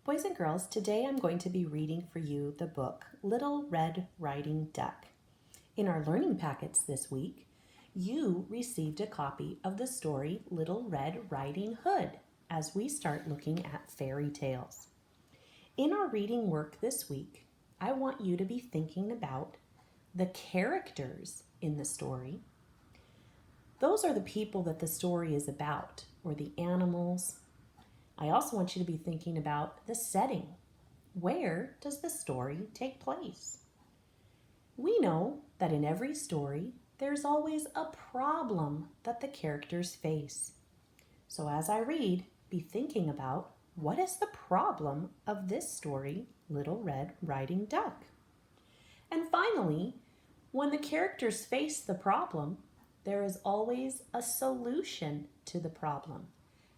Boys and girls, today I'm going to be reading for you the book Little Red Riding Duck. In our learning packets this week, you received a copy of the story Little Red Riding Hood as we start looking at fairy tales. In our reading work this week, I want you to be thinking about the characters in the story. Those are the people that the story is about, or the animals. I also want you to be thinking about the setting. Where does the story take place? We know that in every story, there's always a problem that the characters face. So as I read, be thinking about what is the problem of this story, Little Red Riding Duck? And finally, when the characters face the problem, there is always a solution to the problem.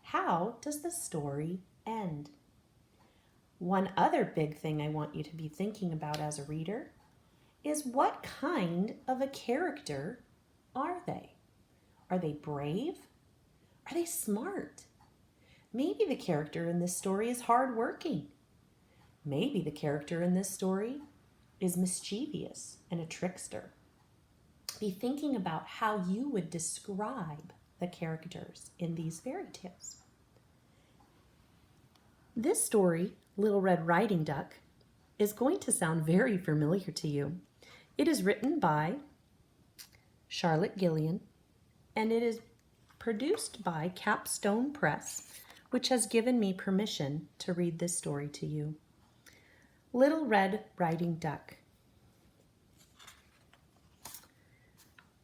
How does the story end? One other big thing I want you to be thinking about as a reader is what kind of a character are they? Are they brave? Are they smart? Maybe the character in this story is hardworking. Maybe the character in this story is mischievous and a trickster. Be thinking about how you would describe the characters in these fairy tales. This story, Little Red Riding Duck, is going to sound very familiar to you. It is written by Charlotte Gillian, and it is produced by Capstone Press, which has given me permission to read this story to you. Little Red Riding Duck.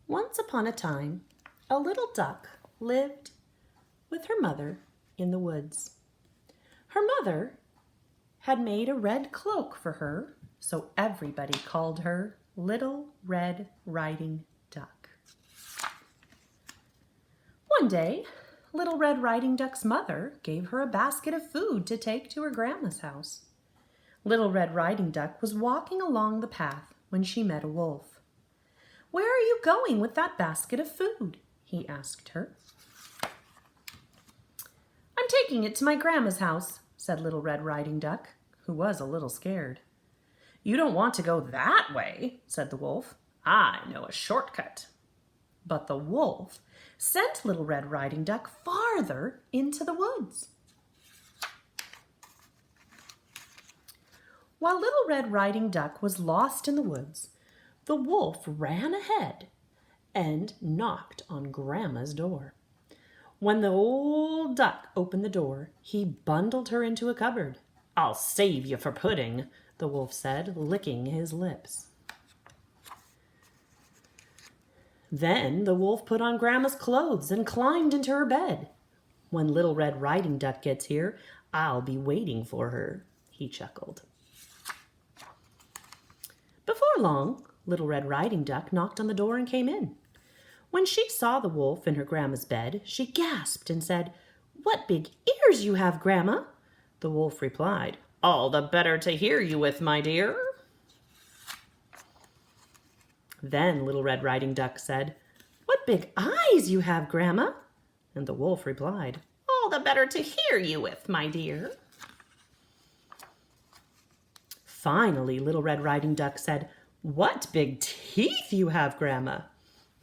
Once upon a time, a little duck lived with her mother in the woods. Her mother had made a red cloak for her, so everybody called her Little Red Riding Duck. One day, Little Red Riding Duck's mother gave her a basket of food to take to her grandma's house. Little Red Riding Duck was walking along the path when she met a wolf. "Where are you going with that basket of food?" he asked her. "I'm taking it to my grandma's house," said Little Red Riding Duck, who was a little scared. "You don't want to go that way," said the wolf. "I know a shortcut." But the wolf sent Little Red Riding Duck farther into the woods. While Little Red Riding Duck was lost in the woods, the wolf ran ahead and knocked on Grandma's door. When the old duck opened the door, he bundled her into a cupboard. "I'll save you for pudding," the wolf said, licking his lips. Then the wolf put on Grandma's clothes and climbed into her bed. "When Little Red Riding Duck gets here, I'll be waiting for her," he chuckled. Before long, Little Red Riding Duck knocked on the door and came in. When she saw the wolf in her grandma's bed, she gasped and said, "What big ears you have, Grandma!" The wolf replied, "All the better to hear you with, my dear." Then Little Red Riding Duck said, "What big eyes you have, Grandma!" And the wolf replied, "All the better to hear you with, my dear." Finally, Little Red Riding Duck said, "What big teeth you have, Grandma!"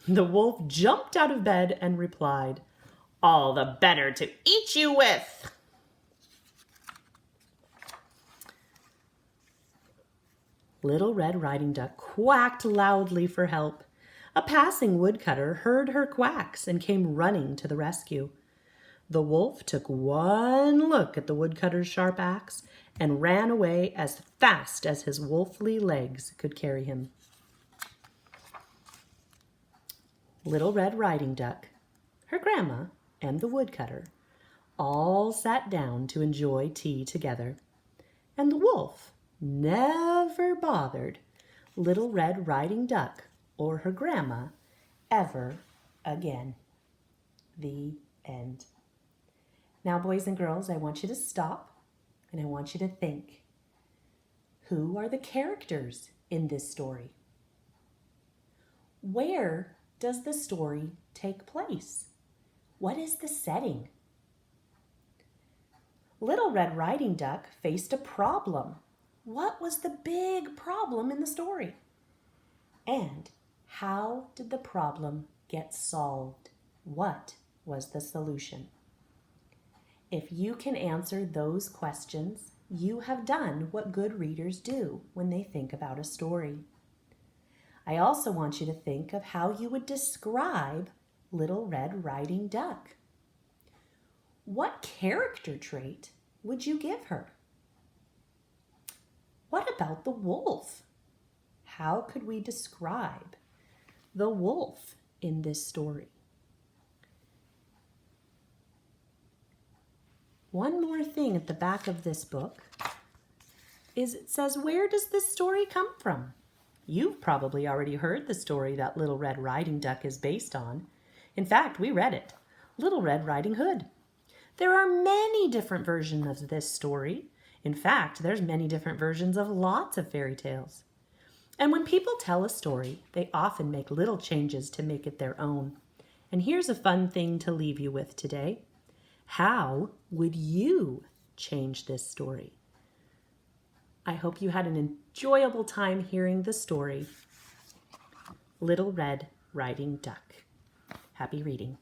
The wolf jumped out of bed and replied, "All the better to eat you with." Little Red Riding Duck quacked loudly for help. A passing woodcutter heard her quacks and came running to the rescue. The wolf took one look at the woodcutter's sharp axe and ran away as fast as his wolfly legs could carry him. Little Red Riding Duck, her grandma, and the woodcutter all sat down to enjoy tea together, and the wolf never bothered Little Red Riding Duck or her grandma ever again. The end. Now, boys and girls, I want you to stop and I want you to think. Who are the characters in this story? Where does the story take place? What is the setting? Little Red Riding Duck faced a problem. What was the big problem in the story? And how did the problem get solved? What was the solution? If you can answer those questions, you have done what good readers do when they think about a story. I also want you to think of how you would describe Little Red Riding Duck. What character trait would you give her? What about the wolf? How could we describe the wolf in this story? One more thing at the back of this book is it says, where does this story come from? You've probably already heard the story that Little Red Riding Duck is based on. In fact, we read it, Little Red Riding Hood. There are many different versions of this story. In fact, there's many different versions of lots of fairy tales. And when people tell a story, they often make little changes to make it their own. And here's a fun thing to leave you with today. How would you change this story? I hope you had an enjoyable time hearing the story, Little Red Riding Duck. Happy reading.